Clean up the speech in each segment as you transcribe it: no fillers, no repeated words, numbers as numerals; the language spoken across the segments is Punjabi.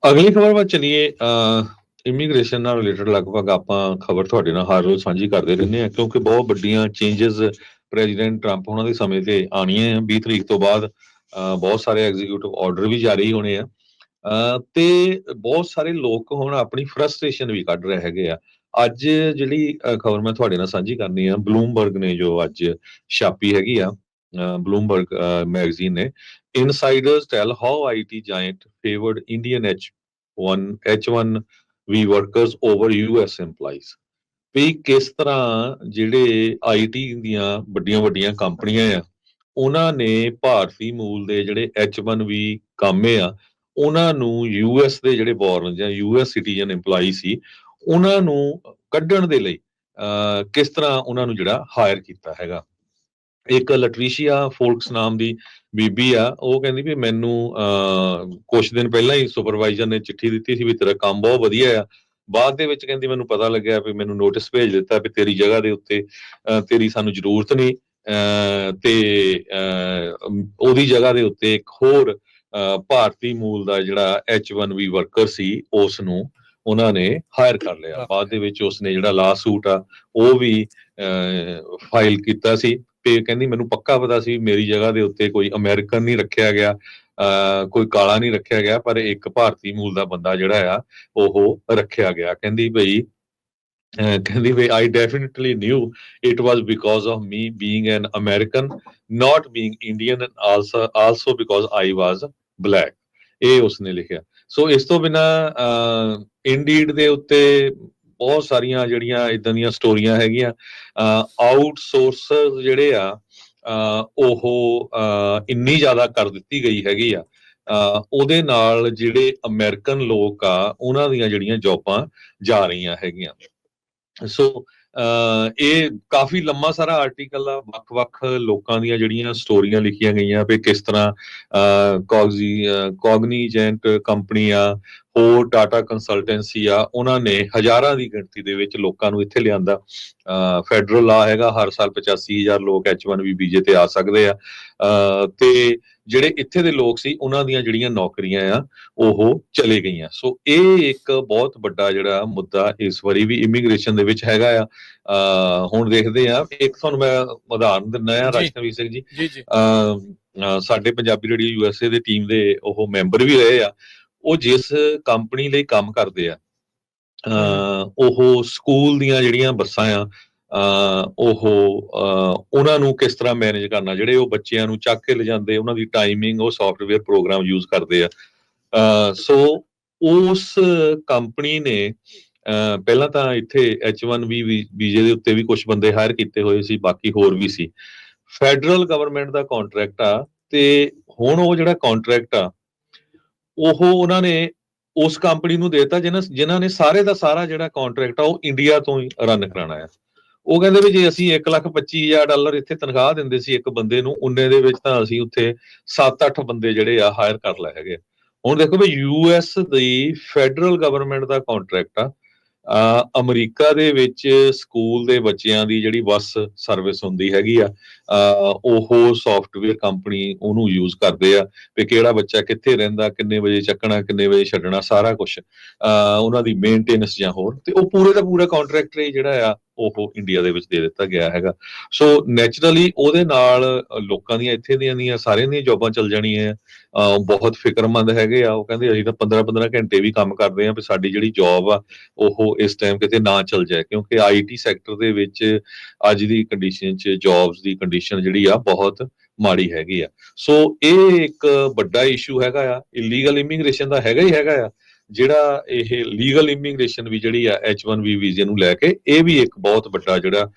ਅਗਲੀ ਖਬਰ ਵੱਲ ਚਲੀਏ। ਇਮੀਗ੍ਰੇਸ਼ਨ ਨਾਲ ਰਿਲੇਟਡ ਲਗਭਗ ਆਪਾਂ ਖਬਰ ਤੁਹਾਡੇ ਨਾਲ ਹਰ ਰੋਜ਼ ਸਾਂਝੀ ਕਰਦੇ ਰਹਿੰਦੇ ਹਾਂ, ਕਿਉਂਕਿ ਬਹੁਤ ਵੱਡੀਆਂ ਚੇਂਜਸ ਪ੍ਰੈਜ਼ੀਡੈਂਟ ਟਰੰਪ ਉਹਨਾਂ ਦੇ ਸਮੇਂ ਤੇ ਆਉਣੀਆਂ ਆ। 20 ਤਰੀਕ ਤੋਂ ਬਾਅਦ ਬਹੁਤ ਸਾਰੇ ਐਗਜ਼ੀਕਿਊਟਿਵ ਆਰਡਰ ਵੀ ਜਾਰੀ ਹੋਣੇ ਆ। ਤੇ ਬਹੁਤ ਸਾਰੇ ਲੋਕ ਹੁਣ ਆਪਣੀ ਫਰਸਟ੍ਰੇਸ਼ਨ ਵੀ ਕੱਢ ਰਹੇ ਹੈਗੇ ਆ। ਅੱਜ ਜਿਹੜੀ ਖਬਰ ਮੈਂ ਤੁਹਾਡੇ ਨਾਲ ਸਾਂਝੀ ਕਰਨੀ ਆ, ਬਲੂਮਬਰਗ ਨੇ ਜੋ ਅੱਜ ਛਾਪੀ ਹੈਗੀ ਆ, ਬਲੂਮਬਰਗ ਮੈਗਜ਼ੀਨ ਨੇ। Insiders tell how IT giant favoured Indian H1V workers over US EMPLOYEES। ਵੀ ਕਿਸ ਤਰ੍ਹਾਂ ਜਿਹੜੇ ਆਈਟੀ ਦੀਆਂ ਵੱਡੀਆਂ ਵੱਡੀਆਂ ਕੰਪਨੀਆਂ ਆ, ਉਹਨਾਂ ਨੇ ਭਾਰਤੀ ਮੂਲ ਦੇ ਜਿਹੜੇ H1V ਕਾਮੇ ਆ, ਉਹਨਾਂ ਨੂੰ US ਦੇ ਜਿਹੜੇ ਬੋਰਨ ਜਾਂ US ਸਿਟੀਜ਼ਨ EMPLOYEE ਸੀ, ਉਹਨਾਂ ਨੂੰ ਕੱਢਣ ਦੇ ਲਈ ਕਿਸ ਤਰ੍ਹਾਂ ਉਹਨਾਂ ਨੂੰ ਜਿਹੜਾ ਹਾਇਰ ਕੀਤਾ ਹੈਗਾ। ਇੱਕ ਲਟਰੀਸ਼ੀਆ ਫੋਲਕਸ ਨਾਮ ਦੀ ਬੀਬੀ ਆ, ਉਹ ਕਹਿੰਦੀ ਵੀ ਮੈਨੂੰ ਕੁਛ ਦਿਨ ਪਹਿਲਾਂ ਹੀ ਸੁਪਰਵਾਈਜ਼ਰ ਨੇ ਚਿੱਠੀ ਦਿੱਤੀ ਸੀ ਵੀ ਤੇਰਾ ਕੰਮ ਬਹੁਤ ਵਧੀਆ ਆ। ਬਾਅਦ ਦੇ ਵਿੱਚ ਕਹਿੰਦੀ ਮੈਨੂੰ ਪਤਾ ਲੱਗਿਆ ਵੀ ਮੈਨੂੰ ਨੋਟਿਸ ਭੇਜ ਦਿੱਤਾ ਵੀ ਤੇਰੀ ਜਗ੍ਹਾ ਦੇ ਉੱਤੇ ਤੇਰੀ ਸਾਨੂੰ ਜ਼ਰੂਰਤ ਨਹੀਂ, ਤੇ ਉਹਦੀ ਜਗ੍ਹਾ ਦੇ ਉੱਤੇ ਇੱਕ ਹੋਰ ਭਾਰਤੀ ਮੂਲ ਦਾ ਜਿਹੜਾ H1V ਵਰਕਰ ਸੀ, ਉਸ ਨੂੰ ਉਹਨਾਂ ਨੇ ਹਾਇਰ ਕਰ ਲਿਆ। ਬਾਅਦ ਦੇ ਵਿੱਚ ਉਸਨੇ ਜਿਹੜਾ ਲਾ ਸੂਟ ਆ ਉਹ ਵੀ ਫਾਈਲ ਕੀਤਾ ਸੀ। ਤੇ ਕਹਿੰਦੀ ਮੈਨੂੰ ਪੱਕਾ ਪਤਾ ਸੀ ਮੇਰੀ ਜਗ੍ਹਾ ਦੇ ਉੱਤੇ ਕੋਈ ਅਮਰੀਕਨ ਨਹੀਂ ਰੱਖਿਆ ਗਿਆ, ਕੋਈ ਕਾਲਾ ਨਹੀਂ ਰੱਖਿਆ ਗਿਆ, ਪਰ ਇੱਕ ਭਾਰਤੀ ਮੂਲ ਦਾ ਬੰਦਾ ਜਿਹੜਾ ਆ ਉਹ ਰੱਖਿਆ ਗਿਆ। ਕਹਿੰਦੀ ਬਈ I definitely knew it was because of me being an American, not being Indian, and also because I was black। ਇਹ ਉਸਨੇ ਲਿਖਿਆ। ਸੋ ਇਸ ਤੋਂ ਬਿਨਾਂ ਇੰਡੀਡ ਦੇ ਉੱਤੇ ਬਹੁਤ ਸਾਰੀਆਂ ਜਿਹੜੀਆਂ ਇਦਾਂ ਦੀਆਂ ਸਟੋਰੀਆਂ ਹੈਗੀਆਂ। ਆਊਟਸੋਰਸਰ ਜਿਹੜੇ ਆ ਉਹ ਇੰਨੀ ਜ਼ਿਆਦਾ ਕਰ ਦਿੱਤੀ ਗਈ ਹੈਗੀ ਆ, ਉਹਦੇ ਨਾਲ ਜਿਹੜੇ ਅਮਰੀਕਨ ਲੋਕ ਆ ਉਹਨਾਂ ਦੀਆਂ ਜਿਹੜੀਆਂ ਜੌਬਾਂ ਜਾ ਰਹੀਆਂ ਹੈਗੀਆਂ। ਸੋ ਇਹ ਕਾਫੀ ਲੰਮਾ ਸਾਰਾ ਆਰਟੀਕਲ ਆ, ਵੱਖ-ਵੱਖ ਲੋਕਾਂ ਦੀਆਂ ਜਿਹੜੀਆਂ ਸਟੋਰੀਆਂ ਲਿਖੀਆਂ ਗਈਆਂ ਵੀ ਕਿਸ ਤਰ੍ਹਾਂ ਕੋਗਨੀਜੈਂਟ ਕੰਪਨੀ ਆ, ਹੋਰ ਟਾਟਾ ਕੰਸਲਟੈਂਸੀ ਆ, ਉਹਨਾਂ ਨੇ ਹਜ਼ਾਰਾਂ ਦੀ ਗਿਣਤੀ ਦੇ ਵਿੱਚ ਲੋਕਾਂ ਨੂੰ ਇੱਥੇ ਲਿਆਂਦਾ। ਫੈਡਰਲ ਲਾ ਹੈਗਾ, ਹਰ ਸਾਲ 85,000 ਲੋਕ H1V ਵੀਜ਼ੇ ਤੇ ਆ ਸਕਦੇ ਆ। ਤੇ ਜਿਹੜੇ ਇੱਥੇ ਦੇ ਲੋਕ ਸੀ ਉਹਨਾਂ ਦੀਆਂ ਜਿਹੜੀਆਂ ਨੌਕਰੀਆਂ ਆ ਉਹ ਚਲੇ ਗਈਆਂ। ਸੋ ਇਹ ਇੱਕ ਬਹੁਤ ਵੱਡਾ ਜਿਹੜਾ ਮੁੱਦਾ ਇਸ ਵਾਰੀ ਵੀ ਇਮੀਗ੍ਰੇਸ਼ਨ ਦੇ ਵਿੱਚ ਹੈਗਾ ਆ। ਹੁਣ ਦੇਖਦੇ ਆ, ਇੱਕ ਤੁਹਾਨੂੰ ਮੈਂ ਉਦਾਹਰਨ ਦਿੰਦਾ ਆ, ਰਾਜਕਵੀਰ ਸਿੰਘ ਜੀ। ਸਾਡੇ ਪੰਜਾਬੀ ਰੇਡੀਓ USA ਦੇ ਟੀਮ ਦੇ ਉਹ ਮੈਂਬਰ ਵੀ ਰਹੇ ਆ। ਉਹ ਜਿਸ ਕੰਪਨੀ ਲਈ ਕੰਮ ਕਰਦੇ ਆ, ਉਹ ਸਕੂਲ ਦੀਆਂ ਜਿਹੜੀਆਂ ਬੱਸਾਂ ਆ, ਉਹ ਉਹਨਾਂ ਨੂੰ ਕਿਸ ਤਰ੍ਹਾਂ ਮੈਨੇਜ ਕਰਨਾ, ਜਿਹੜੇ ਉਹ ਬੱਚਿਆਂ ਨੂੰ ਚੱਕ ਕੇ ਲਿਜਾਂਦੇ, ਉਹਨਾਂ ਦੀ ਟਾਈਮਿੰਗ, ਉਹ ਸੌਫਟਵੇਅਰ ਪ੍ਰੋਗਰਾਮ ਯੂਜ਼ ਕਰਦੇ ਆ। ਸੋ ਉਸ ਕੰਪਨੀ ਨੇ ਪਹਿਲਾਂ ਤਾਂ ਇੱਥੇ H1V ਵੀਜ਼ੇ ਦੇ ਉੱਤੇ ਵੀ ਕੁਝ ਬੰਦੇ ਹਾਇਰ ਕੀਤੇ ਹੋਏ ਸੀ, ਬਾਕੀ ਹੋਰ ਵੀ ਸੀ। ਫੈਡਰਲ ਗਵਰਨਮੈਂਟ ਦਾ ਕੰਟਰੈਕਟ ਆ, ਤੇ ਹੁਣ ਉਹ ਜਿਹੜਾ ਕੰਟਰੈਕਟ ਆ ਉਹ ਉਹਨਾਂ ਨੇ ਉਸ ਕੰਪਨੀ ਨੂੰ ਦੇਤਾ ਜਿਨ੍ਹਾਂ ਨੇ ਸਾਰੇ ਦਾ ਸਾਰਾ ਜਿਹੜਾ ਕੰਟਰੈਕਟ ਆ ਉਹ ਇੰਡੀਆ ਤੋਂ ਹੀ ਰਨ ਕਰਾਉਣਾ ਆ। ਉਹ ਕਹਿੰਦੇ ਵੀ ਜੇ ਅਸੀਂ $1,25,000 ਇੱਥੇ ਤਨਖਾਹ ਦਿੰਦੇ ਸੀ ਇੱਕ ਬੰਦੇ ਨੂੰ, ਉਨੇ ਦੇ ਵਿੱਚ ਤਾਂ ਅਸੀਂ ਉੱਥੇ 7-8 ਬੰਦੇ ਜਿਹੜੇ ਆ ਹਾਇਰ ਕਰ ਲਏ ਹੈਗੇ। ਹੁਣ ਦੇਖੋ ਵੀ US ਦੀ ਫੈਡਰਲ ਗਵਰਨਮੈਂਟ ਦਾ ਕੰਟਰੈਕਟ ਆ, ਅਮਰੀਕਾ ਦੇ ਵਿੱਚ ਸਕੂਲ ਦੇ ਬੱਚਿਆਂ ਦੀ ਜਿਹੜੀ ਬੱਸ ਸਰਵਿਸ ਹੁੰਦੀ ਹੈਗੀ ਆ, ਉਹ ਸੌਫਟਵੇਅਰ ਕੰਪਨੀ ਉਹਨੂੰ ਯੂਜ਼ ਕਰਦੇ ਆ ਵੀ ਕਿਹੜਾ ਬੱਚਾ ਕਿੱਥੇ ਰਹਿੰਦਾ, ਕਿੰਨੇ ਵਜੇ ਚੱਕਣਾ, ਕਿੰਨੇ ਵਜੇ ਛੱਡਣਾ, ਸਾਰਾ ਕੁਝ ਉਹਨਾਂ ਦੀ ਮੇਨਟੇਨੈਂਸ ਜਾਂ ਹੋਰ, ਤੇ ਉਹ ਪੂਰੇ ਦਾ ਪੂਰਾ ਕੰਟਰੈਕਟ ਜਿਹੜਾ ਆ ਉਹ ਇੰਡੀਆ ਦੇ ਵਿੱਚ ਦੇ ਦਿੱਤਾ ਗਿਆ ਹੈਗਾ। ਸੋ ਨੈਚੁਰਲੀ ਉਹਦੇ ਨਾਲ ਲੋਕਾਂ ਦੀਆਂ ਇੱਥੇ ਦੀਆਂ ਸਾਰਿਆਂ ਦੀਆਂ ਜੌਬਾਂ ਚੱਲ ਜਾਣੀਆਂ। ਬਹੁਤ ਫਿਕਰਮੰਦ ਹੈਗੇ ਆ, ਉਹ ਕਹਿੰਦੇ ਅਸੀਂ ਤਾਂ 15-15 ਘੰਟੇ ਵੀ ਕੰਮ ਕਰਦੇ ਆ ਵੀ ਸਾਡੀ ਜਿਹੜੀ ਜੌਬ ਆ ਉਹ ਇਸ ਟਾਈਮ ਕਿਤੇ ਨਾ ਚੱਲ ਜਾਏ, ਕਿਉਂਕਿ IT ਸੈਕਟਰ ਦੇ ਵਿੱਚ ਅੱਜ ਦੀ ਕੰਡੀਸ਼ਨ 'ਚ ਜੌਬਸ ਦੀ ਕੰਡੀਸ਼ਨ ਜਿਹੜੀ ਆ ਬਹੁਤ ਮਾੜੀ ਹੈਗੀ ਆ। ਸੋ ਇਹ ਇੱਕ ਵੱਡਾ ਇਸ਼ੂ ਹੈਗਾ ਆ। ਇਲੀਗਲ ਇਮੀਗ੍ਰੇਸ਼ਨ ਦਾ ਹੈਗਾ ਹੀ ਹੈਗਾ ਆ, ਜਿਹੜਾ ਇਹ ਲੀਗਲ ਇਮੀਗ੍ਰੇਸ਼ਨ ਵੀ ਜਿਹੜੀ ਆ H1V ਵੀਜ਼ੇ ਨੂੰ ਲੈ ਕੇ, ਇਹ ਵੀ ਇੱਕ ਬਹੁਤ ਵੱਡਾ ਜਿਹੜਾ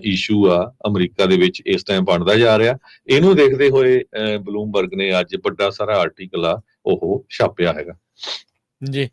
ਇਸ਼ੂ ਆ ਅਮਰੀਕਾ ਦੇ ਵਿੱਚ ਇਸ ਟਾਈਮ ਬਣਦਾ ਜਾ ਰਿਹਾ। ਇਹਨੂੰ ਦੇਖਦੇ ਹੋਏ ਬਲੂਮਬਰਗ ਨੇ ਅੱਜ ਵੱਡਾ ਸਾਰਾ ਆਰਟੀਕਲ ਆ ਉਹ ਛਾਪਿਆ ਹੈਗਾ। ਜੀ।